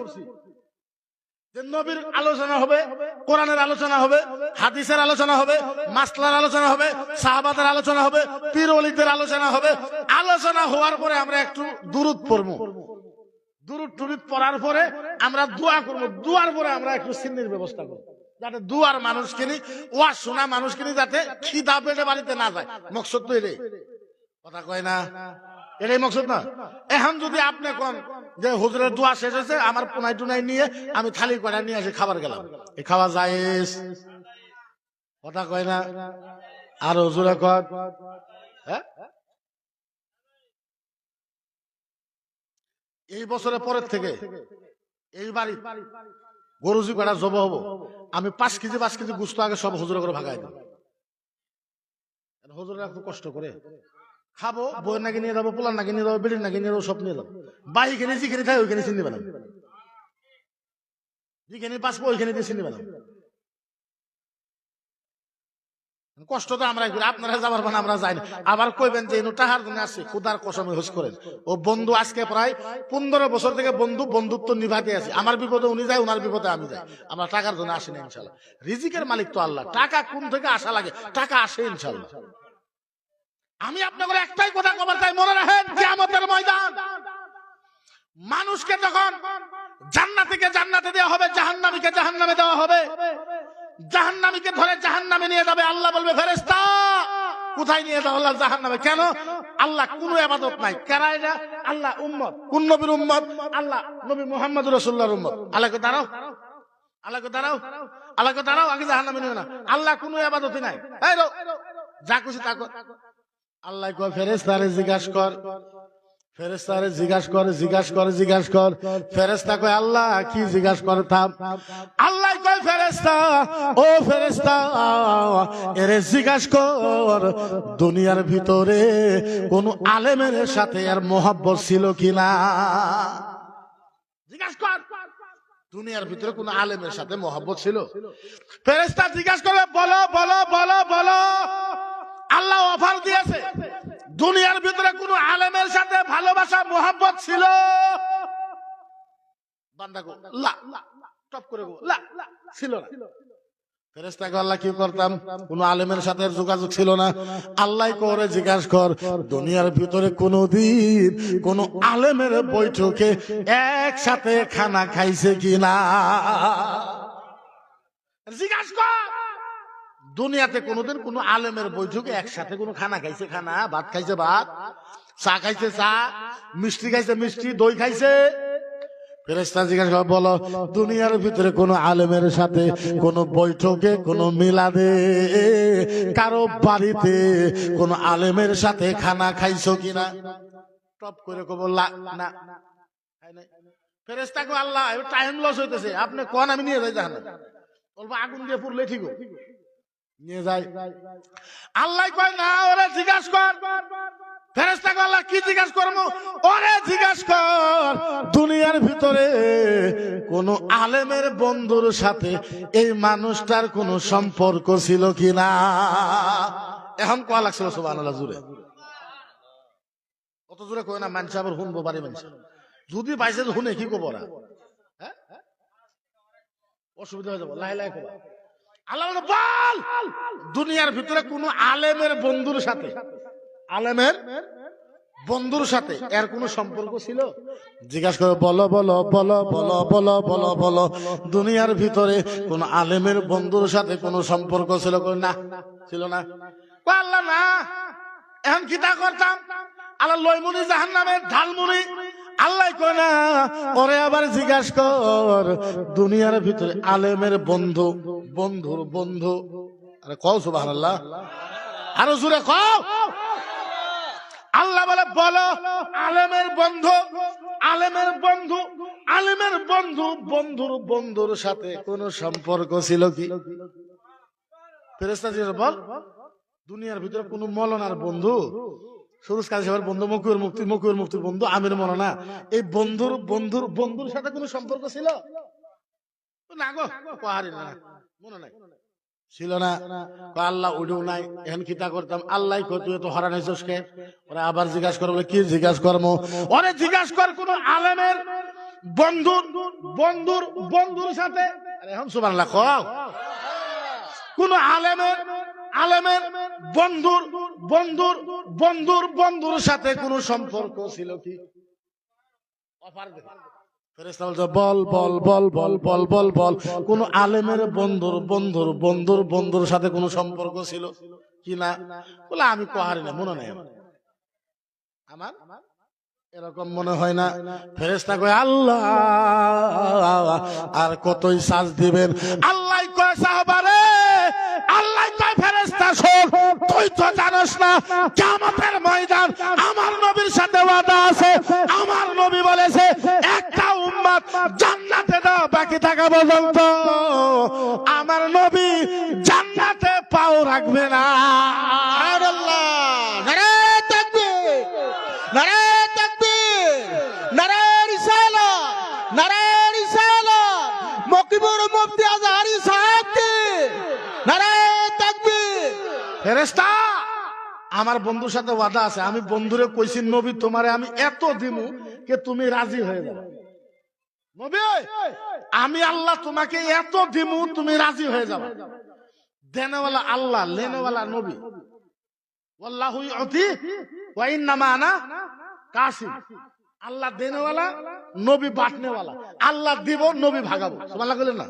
যে নবীর আলোচনা হবে, কোরআনের আলোচনা হবে, হাদিসের আলোচনা হবে, মাসলার আলোচনা হবে, সাহাবাদের আলোচনা হবে, পীর ওলিদের আলোচনা হবে। আলোচনা হওয়ার পরে আমরা একটু দুরূদ পড়বো, দুরূদ টুরুদ পড়ার পরে আমরা দোয়া করবো, দোয়ার পরে আমরা একটু সিন্নির ব্যবস্থা করবো, যাতে দুয়ার মানুষ কিনি, ওয়াজ শোনা মানুষ কিনি, যাতে খিদা পেটে বাড়িতে না যায়। মকসদ তো এটাই, কথা কয় না, এটাই মকসদ না? এখন যদি আপনি কোন যে হুজুরের দোয়া শেষ হয়েছে, আমার পুনাই টুনাই নিয়ে আমি থালি কয়টা নিয়ে এসে খাবার গেলাম, এই খাওয়া যায়? কথা কয় না, আর হুজুরে কয় হ্যাঁ, এই বছরের পরের থেকে এই বাড়ি গরুজি কয়টা জব হবো, আমি 5 কেজি গুস্ত আগে সব হুজুরে করে ভাগাই দেব। হুজুররা খুব কষ্ট করে খাবো, বই নাকি নিয়ে যাবো, পোলার নাকি নিয়ে যাবো, বেড়ির নাকি নিয়ে যাবো, সব নিয়ে যাবো, বাহি কিনে যেখানে থাকে ওইখানে চিনি বানাবো, যেখানে বাঁচবো ওইখানে দিয়ে চিনি বানাবো। কষ্ট তো আমরা করি, আপনারা যাবার মানে আমরা যাই না। আবার কইবেন যে টাকার জন্য আসছে, খুদার কসমে হোস করেন। ও বন্ধু আজকে প্রায় 15 বছর থেকে বন্ধুত্ব নিভাতে আছে, আমার বিপদে উনি যায়, ওনার বিপদে আমি যাই, আমরা টাকার জন্য আসি না ইনশাল্লাহ। রিজিকের মালিক তো আল্লাহ, টাকা কোন থেকে আসা লাগে, টাকা আসে ইনশাল্লাহ। আমি আপনাদের একটাই কথা কবার চাই, মনে রাখেন কিয়ামতের ময়দান মানুষকে যখন জান্নাতীকে জান্নাতে দেওয়া হবে, জাহান্নামীকে জাহান্নামে দেওয়া হবে, জাহান্নামীকে ধরে জাহান্নামে নিয়ে যাবে, আল্লাহ বলবে ফেরেশতা কোথায় নিয়ে যাও? আল্লাহ জাহান্নামে। কেন? আল্লাহ কোনো ইবাদত নাই। কারা এটা? আল্লাহ উম্মত। কোন নবীর উম্মত? আল্লাহ নবী মুহাম্মদ রাসূলুল্লাহর উম্মত। আল্লাহকে দাঁড়াও, আল্লাহকে দাঁড়াও, আল্লাহকে দাঁড়াও, আগে জাহান্নামে নিও না। আল্লাহ কোনো ইবাদতই নাই। এই রো, যা খুশি তা কর। আল্লাহ কয় ফেরেশতারে জিজ্ঞাসা কর, ফেরেশতারে জিজ্ঞাসা কর। ফেরেশতা কয় আল্লাহ কি জিজ্ঞাসা করতাম? আল্লাহ কয় ফেরেশতা, ও ফেরেশতা এরে জিজ্ঞাসা কর দুনিয়ার ভিতরে কোন আলেমের সাথে আর মোহাব্বত ছিল কিনা। জিজ্ঞাসা কর দুনিয়ার ভিতরে কোন আলেমের সাথে মোহাব্বত ছিল। ফেরেশতা জিজ্ঞাসা করে বলো বলো বলো বলো। আল্লাহ অফার দিয়েছে, দুনিয়ার ভিতরে কোন আলেমের সাথে ভালোবাসা মোহাব্বত ছিল? বান্দা গো লা, টপ করে গো লা, ছিল না। ফেরেশতাকে আল্লাহ কি করতাম? কোন আলেমের সাথে যোগাযোগ ছিল না। আল্লাহ করে জিজ্ঞাসা কর দুনিয়ার ভিতরে কোনদিন কোন আলেমের বৈঠকে একসাথে খানা খাইছে কিনা। জিজ্ঞাসা কর দুনিয়াতে কোনদিন কোন আলেমের বৈঠকে একসাথে কোন খানা খাইছে খানা, ভাত খাইছে ভাত, চা খাইছে চা, মিষ্টি খাইছে মিষ্টি, দই খাইছে। ফেরেশতা জিজ্ঞাসা করে বলো দুনিয়ার ভিতরে কোন আলেমের সাথে কোন বৈঠকে কোন মিলাদে কারো বাড়িতে কোন আলেমের সাথে খানা খাইছো কিনা? টপ করে কব না। ফেরেশতা কো আল্লাহ টাইম লস হইতেছে, আপনি কোন আমি নিয়ে যাই জাহান্নামে। বলবো আগুন দিয়ে পুড়লে ঠিক নিয়ে যায়। আল্লাহ কয় না, ওরে জিজ্ঞাসা কর। ফেরেশতা কয় আল্লাহ কি জিজ্ঞাসা করবো? ওরে জিজ্ঞাসা কর দুনিয়ার ভিতরে কোন আলেমের বন্ধুর সাথে এই মানুষটার কোন সম্পর্ক ছিল কিনা। এখন কয়া লাগছিল সুবহানাল্লাহ জুড়ে, অত জোরে কয় না, মানুষ আবার শুনবো পারে। মানুষ যদি পাইছে শুনে কি কব ওরা? হ্যাঁ অসুবিধা হয়ে যাবো, লাই লাই কবা। আল্লাহ বল দুনিয়ার ভিতরে কোন আলেমের বন্ধুর সাথে, আলেমের বন্ধুর সাথে এর কোন সম্পর্ক ছিল? জিজ্ঞাসা করে বলো বলো বলো বলো বলো বলো বলো দুনিয়ার ভিতরে কোন আলেমের বন্ধুর সাথে কোন সম্পর্ক ছিল? না, ছিল না। আল্লাহ না, এখন কি তা করতাম? আল্লাহ লইমুনি জাহান্নামের ঢালমুনি। আল্লাহ কয় না, ওরে আবার জিজ্ঞাসা কর দুনিয়ার ভিতরে আলেমের বন্ধু, বন্ধুর বন্ধু। আরে কও সুবহানাল্লাহ, আরো জোরে কও। আল্লাহ বলে বলো আলেমের বন্ধু, আলেমের বন্ধু, আলেমের বন্ধু, বন্ধুর বন্ধুর সাথে কোন সম্পর্ক ছিল কি? ফেরেশতা জিজ্ঞাসা বল দুনিয়ার ভিতরে কোন মৌলানার বন্ধু, সুরজ কাজী সাহেবের বন্ধু, মকিউর মুফতির বন্ধু, আমির মৌলানা, এই বন্ধুর বন্ধুর বন্ধুর সাথে কোন সম্পর্ক ছিল? না গো পাহাড়ি না, মনে নাই, ছিল না। আল্লাহ উঠেও নাই। এখন কিতা করতাম? আল্লাহ তুই তো হরান হয়েছিস কে? ওরা আবার জিজ্ঞাসা করবো, কি জিজ্ঞাসা করবো? ওরে জিজ্ঞাসা কর কোন আলেমের বন্ধুর বন্ধুর বন্ধুর সাথে, এখন সুবহানাল্লাহ কও, কোন আলেমের আলেমের বন্ধুর বন্ধুর বন্ধুর বন্ধুর সাথে কোন সম্পর্ক ছিল কি? অফার দে। ফেরেশতা বলছে বল বল বল বল বল বল বল কোন আলেমের বন্ধুর বন্ধুর বন্ধুর বন্ধুর সাথে কোন সম্পর্ক ছিল কি না? বলে আমি কোহারি না, মনে নাই আমার, এরকম মনে হয় না। ফেরেশতা কয় আল্লাহ আর কতই সাজ দিবেন? আল্লাহ কয় সাহাবারে, আল্লাহ কয় ফেরেশতা শোন, তুই তো জানোস না কিয়ামতের ময়দান আমার নবীর সাথে ওয়াদা আছে। আমার নবী বলেছে একটা উম্মত জান্নাতে দাও বাকি থাকা পর্যন্ত আমার নবী জান্নাতে পাও রাখবে না। আল্লাহ নারে তাকবীর, নারে তাকবীর, নারে রিসালাত, নারে রিসালাত, মকিবুর মুফতি আজহারী সাহেব কি নারে তাকবীর। ফেরেশতা আমার বন্ধুর সাথে ওয়াদা আছে, আমি বন্ধুরে কইছি নবী তোমারে আমি এত দিমু যে তুমি রাজি হয়ে যাবে। নবী আমি আল্লাহ তোমাকে এত দিমু তুমি রাজি হয়ে যাবে। দেনেওয়ালা আল্লাহ, লেনেওয়ালা নবী। ওয়াল্লাহু ইউতি ওয়া ইন্নামা আনা কাসিম। আল্লাহ দেনেওয়ালা, নবী বাটনেওয়ালা। আল্লাহ দিব, নবী ভাগাবো। সুবহানাল্লাহ কইলেন না?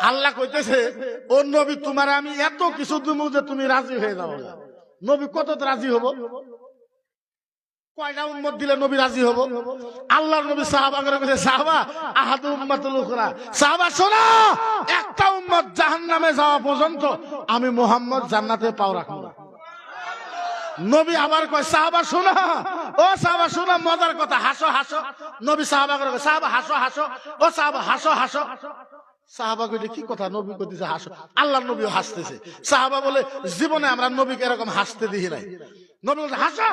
আল্লাহ কইতেছে ও নবী তোমার আমি এত কিছু দিমু যে তুমি রাজি হয়ে যাবে। নবী কত রাজি হব? কয়টা উম্মত দিলে নবী রাজি হব? আল্লাহর নবী সাহাবাগরে বলে, সাহাবা আহাদু উম্মাতুল উখরা, সাহাবা শোনো, একটা উম্মত জাহান্নামে যাওয়া পর্যন্ত আমি মুহাম্মদ জান্নাতে পাও রাখবো না। নবী আবার কয়, সাহাবা শোনো, ও সাহাবা শোনো, মজার কথা, হাসো হাসো। নবী সাহাবাগরে কয়, সাহাবা হাসো হাসো, ও সাহাবা হাসো হাসো। সাহাবা কইলে কি কথা, নবী কইতেছে হাসো, আল্লাহর নবীও হাসতেছে। সাহাবা বলে, জীবনে আমরা নবীকে এরকম হাসতে দেখি নাই। নবী বলে হাসো।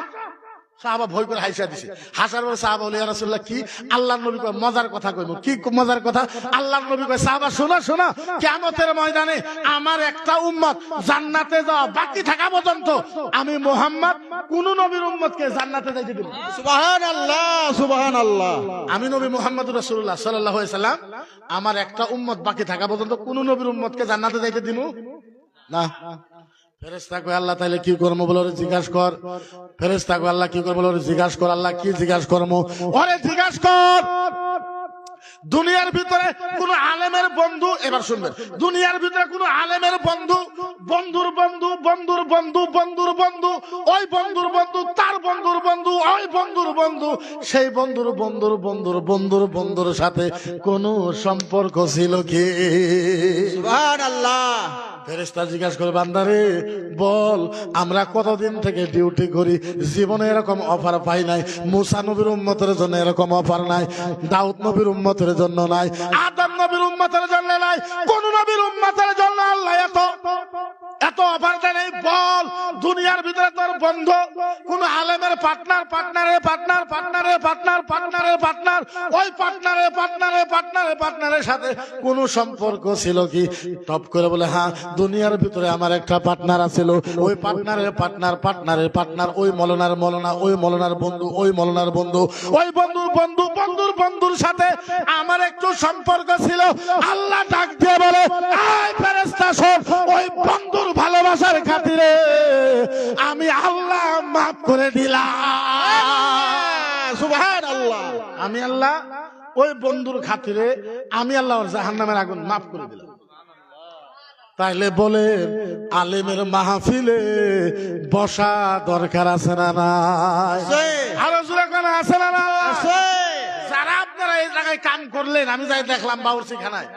সাহাবা ভয় করে হাসা দিছে। হাসার পরে সাহাবা বলে, ইয়া রাসূলুল্লাহ কি? আল্লাহর নবী কয়, মজার কথা কইবো। কি মজার কথা? আল্লাহর নবী কয়, সাহাবা শোনো শোনো, কিয়ামতের ময়দানে আমার একটা উম্মত জান্নাতে যাওয়া বাকি থাকা পর্যন্ত আমি মুহাম্মদ কোন নবীর উম্মতকে জান্নাতে যাইতে দেব। সুবহানাল্লাহ, সুবহানাল্লাহ। আমি নবী মুহাম্মদুর রাসূলুল্লাহ সাল্লাল্লাহু আলাইহি সাল্লাম আমার একটা উম্মত বাকি থাকা পর্যন্ত কোন নবীর উম্মতকে জান্নাতে যাইতে দিব না। ফেরেশতা কয়, আল্লাহ তাহলে কি করবো বলে ওরে জিজ্ঞাসা কর। ফেরেশতা কয়, আল্লাহ কি করবো বলে ওরে জিজ্ঞাসা কর। আল্লাহ কি জিজ্ঞাসা করবো? ওরে জিজ্ঞাসা কর, দুনিয়ার ভিতরে কোন আলেমের বন্ধু, এবার শুনবেন, দুনিয়ার ভিতরে কোন আলেমের বন্ধু, বন্ধুর বন্ধু, বন্ধুর বন্ধু, বন্ধুর বন্ধু, ওই বন্ধুর বন্ধু, তার বন্ধুর বন্ধু, ওই বন্ধুর বন্ধু, সেই বন্ধুর বন্ধুর বন্ধুর বন্ধুর বন্ধুর সাথে কোন সম্পর্ক ছিল কি? সুবহানাল্লাহ। ফেরেশতা জিজ্ঞাসা করে, বান্দারে বল, আমরা কতদিন থেকে ডিউটি করি, জীবনে এরকম অফার পাই নাই। মুসা নবীর উম্মতের জন্য এরকম অফার নাই, দাউদ নবীর উম্মতের জন্য নাই, আদম নবীর উম্মতের জন্য নাই, কোন নবীর উম্মতের জন্য আল্লাহ এত অফার দেয় নাই। বল, দুনিয়ার ভিতরে তোর বন্ধু কোন আলেমের পার্টনার, পার্টনারের পার্টনার, পার্টনারের পার্টনার, পার্টনারের পার্টনার, ওই পার্টনারের পার্টনারের পার্টনারের পার্টনারের সাথে কোন সম্পর্ক ছিল কি? টপ করে বলে, হ্যাঁ, দুনিয়ার ভিতরে আমার একটা পার্টনার আছিল, ওই পার্টনারের পার্টনার, পার্টনারের পার্টনার, ওই মৌলানার মৌলানা, ওই মৌলানার বন্ধু, ওই মৌলানার বন্ধু, ওই বন্ধুর বন্ধু, বন্ধুর বন্ধুর সাথে আমার একটু সম্পর্ক ছিল। আল্লাহ ডাক দিয়ে বলে, আয় ফেরেশতা শোন, ওই বন্ধুর ভালোবাসার খাতিরে আমি আল্লাহ মাফ করে দিলাম। সুবহানাল্লাহ। আমি আল্লাহ ওই বন্ধুর খাতিরে আমি আল্লাহ জাহান্নামের আগুন মাফ করে দিলাম। তাইলে বলে, আলেমের মাহফিলে বসা দরকার আছে না নাই? আরো জোরে কোন আছে না নাই? যারা আপনারা এই জায়গায় কাম করলেন, আমি যাই দেখলাম বাউরচিখানায়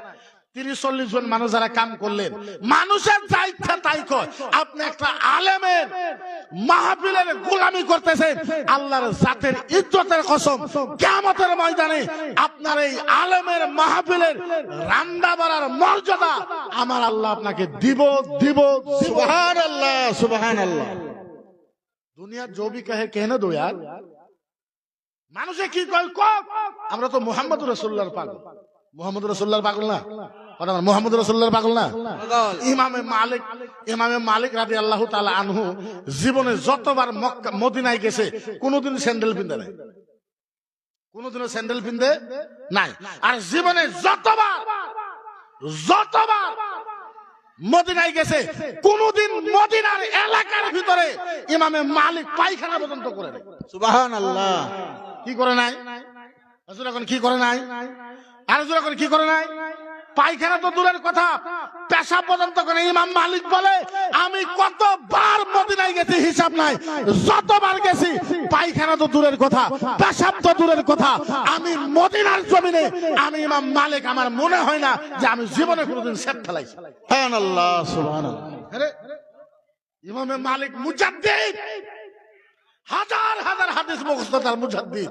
30-40 জন মানুষ যারা কাম করলেন, মানুষের যা ইচ্ছা তাই কয়। আপনি একটা আলেমের মাহফিলের গোলামি করতেছেন। আল্লাহর জাতের ইজ্জতের কসম, কিয়ামতের ময়দানে আপনার এই আলেমের মাহফিলের রান্না বাড়ার মর্যাদা আমার আল্লাহ আপনাকে দিব দিব। সুবহানাল্লাহ, সুবহানাল্লাহ। দুনিয়া जो भी कहे कहने दो यार। মানুষে কি কয় কক, আমরা তো মুহাম্মদুর রাসূলুল্লাহর পাগল। মুহাম্মদুর রাসূলুল্লাহর পাগল না? মুহাম্মদুর রাসূলুল্লাহর পাগল না? ইমামে মালিক রাদিয়াল্লাহু তাআলা আনহু জীবনে যতবার মক্কা মদিনায় গেছে কোনোদিন স্যান্ডেল পিনতে নাই, কোনোদিনও স্যান্ডেল পিনতে নাই। আর জীবনে যতবার মদিনায় গেছে কোনোদিন মদিনার এলাকার ভিতরে ইমামে মালিক পায়খানা পর্যন্ত করে নাই। সুবহানাল্লাহ। কি করে নাই? হুজুর এখন কি করে নাই? আর হুজুর এখন কি করে নাই? পায়খানা তো দূরের কথা, পেশাব পর্যন্ত করে। ইমাম মালিক বলে, আমি কতবার মদিনায় গেছি হিসাব নাই, যতবার গেছি পায়খানা তো দূরের কথা, পেশাব তো দূরের কথা, আমি মদিনার জমিনে আমি ইমাম মালিক আমার মনে হয় না যে আমি জীবনে কোনোদিন সেট ফেলাইছি। সুবহানাল্লাহ, সুবহানাল্লাহ। ইমামে মালিক মুজাদ্দিদ, হাজার হাজার হাদিস মুখস্থ তার মুজাদ্দিদ।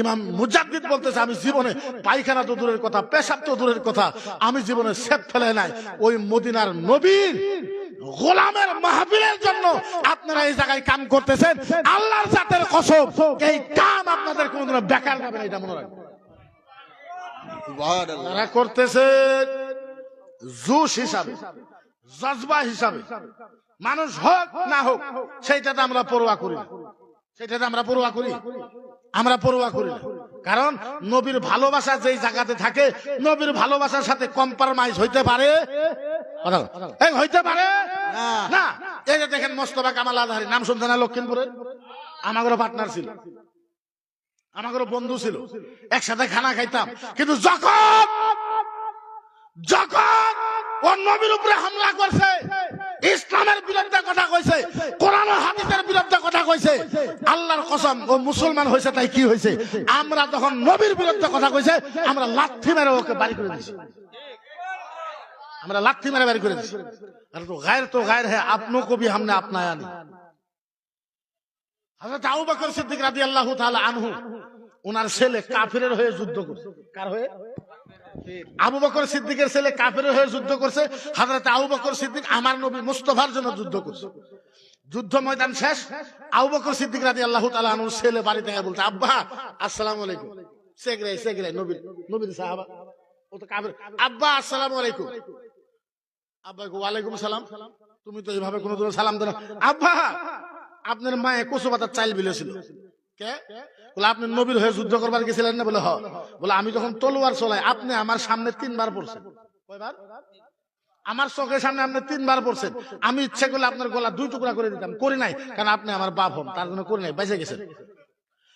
ইমাম মুজাদ্দিদ বলতেছে, আমি জীবনে পায়খানা তো দূরের কথা, পেশাব তো দূরের কথা, আমি জীবনে সেট ফেলে নাই। ওই মদিনার নবীর গোলামের মাহফিলের জন্য আপনারা এই জায়গায় কাম করতেছেন। আল্লাহর জাতের কসম, এই কাম আপনাদের কোনদিন বেকার যাবে না, এটা মনে রাখবেন। তারা করতেছে জোশ হিসাবে, জজবা হিসাবে, মানুষ হোক না হোক সেইটাতে আমরা পরোয়া করি না, সেটাতে আমরা পরোয়া করি, আমরা পরোয়া করি না। কারণ নবীর ভালোবাসা যেই জায়গাতে থাকে, নবীর ভালোবাসার সাথে কম্প্রোমাইজ হইতে পারে? হইতে পারে না। এই যে দেখেন মোস্তফা কামাল আজহারী, নাম শুনছেন না? লক্ষ্মীপুরে আমাদের পার্টনার ছিল, আমাদের বন্ধু ছিল, একসাথে খানা খাইতাম। কিন্তু যখন ও নবীর উপরে হামলা করছে, ইসলামের বিরুদ্ধে কথা কইছে, কোরআন ও হাদিসের আল্লাহর কসম ও মুসলমান হয়েছে তাই কি হয়েছে, আমরা যখন নবীর বিরুদ্ধে কথা কইছে আমরা লাথি মেরে ওকে বাড়ি করে দিয়েছি, আমরা লাথি মেরে বাড়ি করে দিয়েছি। আর তো গায়ের হ্যাঁ আপনों को भी हमने अपनाया नहीं। হযরত আবু বকর সিদ্দিক রাদিয়াল্লাহু তাআলা আনহু ওনার ছেলে কাফিরের হয়ে যুদ্ধ করছে। কার হয়ে? আবু বকর সিদ্দিকের ছেলে কাফিরের হয়ে যুদ্ধ করছে। হযরত আবু বকর সিদ্দিক আমার নবী মুস্তাফার জন্য যুদ্ধ করছে। যুদ্ধ ময়দান শেষ, আবু বকর সিদ্দিক রাদিয়াল্লাহু তাআলা আনহুর ছেলে বাড়ি থেকে বলছে, আব্বা আসসালামু আলাইকুম। সেগরে নবীর সাহাবা, ও তো কাফির। আব্বা আসসালামু আলাইকুম। আব্বা কো ওয়ালাইকুম সালাম। তুমি তো এইভাবে কোনোদিন সালাম দাও না। আব্বা আপনার মায়ে কচু পাতার চাইল বিলেছিল। কে? বলে আপনি নবীর হয়ে যুদ্ধ করবার গেছিলেন না? বলে হ। বলে আমি যখন তলোয়ার চলাই আপনি আমার সামনে 3 বার পড়ছেন। কয়বার? আমার চোখের সামনে আপনি 3 বার পড়ছেন। আমি ইচ্ছে করলে আপনার গলা 2 টুকরা করে দিতাম, করি নাই, কারণ আপনি আমার বাপ হন, তার জন্য করি নাই, বেঁচে গেছেন।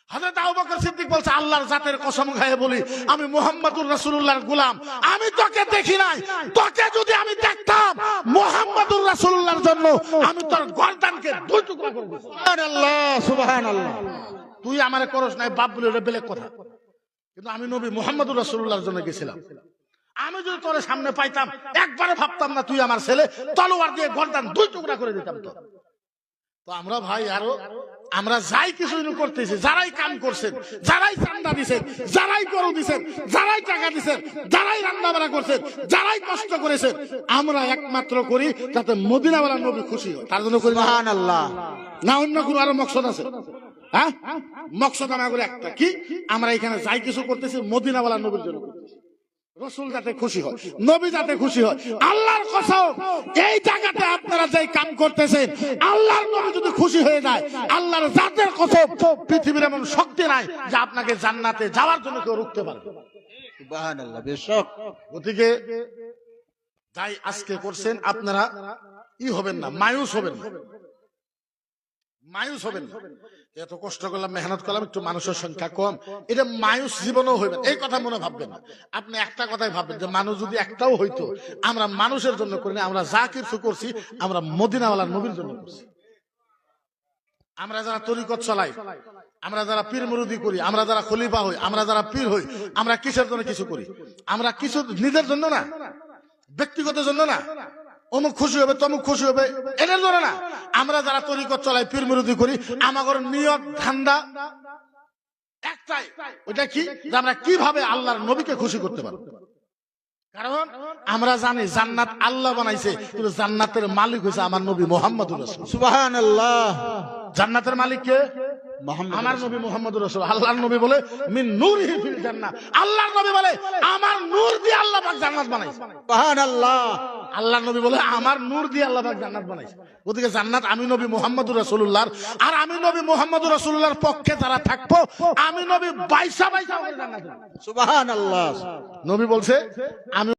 হযরত আবু বকর সিদ্দিক বলছে, আল্লাহর জাতের কসম খাইয়ে বলি আমি মুহাম্মদুর রাসূলুল্লাহর গোলাম, আমি তোকে দেখি নাই, তোকে যদি আমি দেখতাম মুহাম্মদুর রাসূলুল্লাহর জন্য আমি তোর গর্দানকে 2 টুকরা করে দিতাম। সুবহানাল্লাহ, সুবহানাল্লাহ। তুই আমারে করস নাই বাপ বলে ওটা বেলেগ কথা, কিন্তু আমি নবী মুহাম্মদুর রাসূলুল্লাহর জন্য গেছিলাম। আমি যদি তোর সামনে পাইতাম একবারে ভাবতাম না তুই আমার ছেলে, তলোয়ার দিয়ে গর্দান 2 টুকরা করে দিতাম। তো আমরা ভাই আরো আমরা যাই কিছু করতেছি, যারাই কাম করছেন, যারাই চান্দা দিছেন, যারাই গরু দিছেন, যারাই টাকা দিছেন, যারাই রান্না বাড়া করছেন, যারাই কষ্ট করেছেন, আমরা একমাত্র করি যাতে মদিনাওয়ালা নবী খুশি হয়, তার জন্য করি। সুবহানাল্লাহ। না অন্য কোনো আরো মকসদ আছে? হ্যাঁ, মকসদ আমাদের একটা, কি আমরা এখানে যাই কিছু করতেছি মদিনাওয়ালা নবীর জন্য করতেছি, রসুল যাতে খুশি হয়, নবী যাতে খুশি হয়। আল্লাহর কসম এই জায়গাতে আপনারা যেই কাম করতেছেন, আল্লাহর নবী যদি খুশি হয়ে যায়, আল্লাহর জাতের কসম পৃথিবীর এমন শক্তি নাই যে আপনাকে জান্নাতে যাওয়ার জন্য কেউ রুখতে পারবে। সুবহানাল্লাহ, বেশক। গতিকে যাই আজকে করছেন আপনারা হবেন না, মায়ুস হবেন না, মায়ুস হবেন না। এত কষ্ট করলাম, মেহনত করলাম, একটু মানুষের সংখ্যা কম, এটা মায়ুস জীবনেও হইবেন, এই কথা মনে ভাববেন না। আপনি একটা কথাই ভাববেন যে মানুষ যদি একটাও হইতো, আমরা মানুষের জন্য করি না, আমরা যা কিছু করছি আমরা মদিনাওয়ালার নবীর জন্য করছি। আমরা যারা তরিকত চলাই, আমরা যারা পীর মুরিদি করি, আমরা যারা খলিফা হই, আমরা যারা পীর হই, আমরা কিসের জন্য কিছু করি? আমরা কিছু নিজের জন্য না, ব্যক্তিগত জন্য না, অমুক খুশি হবে তমুক খুশি হবে এটার জন্য না। আমরা যারা তরিকত চলাই, পীর মুরিদি করি, আমাদের নিয়ত ধান্দা একটাই, ওইটা কি? যে আমরা কিভাবে আল্লাহর নবীকে খুশি করতে পারবো। কারণ আমরা জানি জান্নাত আল্লাহ বানাইছে, কিন্তু জান্নাতের মালিক হয়েছে আমার নবী মুহাম্মদুর রাসূল। সুবহানাল্লাহ। জান্নাতের মালিক কে? মুহাম্মদ। আমার নবী মুহাম্মদুর রাসূল। আল্লাহর নবী বলে মিন নূরিহি ফিল জান্নাহ, আল্লাহর নবী বলে আমার নূর দিয়ে আল্লাহ পাক জান্নাত বানাইছে। সুবহানাল্লাহ। আল্লাহর নবী বলে আমার নূর দিয়ে আল্লাহ পাক জান্নাত বানাইছে। ওদিকে জান্নাত আমি নবী মুহাম্মদুর রাসূলুল্লাহর, আর আমি নবী মুহাম্মদুর রাসূলুল্লাহর পক্ষে যারা থাকবো, আমি নবী বাইসা বাইসা জান্নাত। সুবহানাল্লাহ। নবী বলছে আমি